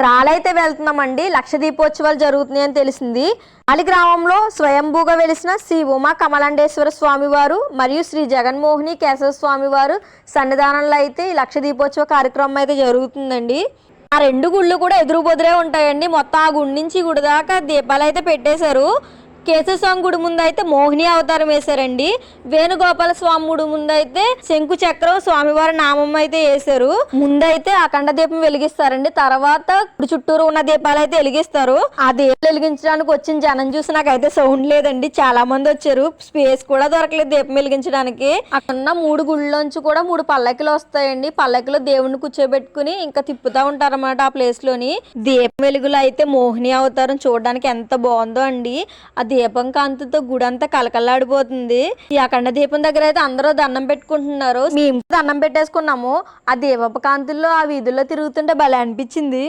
రాలైతే వెళ్తున్నామండి. లక్ష దీపోత్సవాలు జరుగుతున్నాయని తెలిసింది. ఆలి గ్రామంలో స్వయంభూగా వెలిసిన శ్రీ ఉమా కమలాండేశ్వర స్వామి వారు మరియు శ్రీ జగన్మోహిని కేశవ స్వామి వారు సన్నిధానంలో అయితే ఈ లక్ష దీపోత్సవ కార్యక్రమం అయితే జరుగుతుందండి. ఆ రెండు గుళ్ళు కూడా ఎదురు బొదురే ఉంటాయండి. మొత్తం ఆ గుడి నుంచి గుడి దాకా దీపాలు అయితే పెట్టేశారు. కేశవస్వామి గుడి ముందు అయితే మోహిని అవతారం వేశారండి. వేణుగోపాల స్వామి గుడి ముందు అయితే శంకు చక్రం స్వామివారి నామం అయితే వేశారు. ముందైతే అఖండ దీపం వెలిగిస్తారండి. తర్వాత గుడి చుట్టూరు ఉన్న దీపాలు అయితే వెలిగిస్తారు. ఆ దీపాలు వెలిగించడానికి వచ్చిన జనం చూసి నాకైతే సౌండ్ లేదండి. చాలా మంది వచ్చారు. స్పేస్ కూడా దొరకలేదు దీపం వెలిగించడానికి. అక్కడ 3 గుళ్ళలోంచి కూడా 3 పల్లకిలు వస్తాయండి. పల్లకిలో దేవుణ్ణి కూర్చోబెట్టుకుని ఇంకా తిప్పుతా ఉంటారన్నమాట ఆ ప్లేస్ లోని. దీపం వెలుగులో అయితే మోహిని అవతారం చూడడానికి ఎంత బాగుందో అండి. ఆ దీపం కాంతితో గుడి అంతా కలకల్లాడిపోతుంది. ఈ అఖండ దీపం దగ్గర అయితే అందరూ దండం పెట్టుకుంటున్నారు. మేము దండం పెట్టేసుకున్నాము. ఆ దీపపు కాంతుల్లో ఆ వీధుల్లో తిరుగుతుంటే భలే అనిపించింది.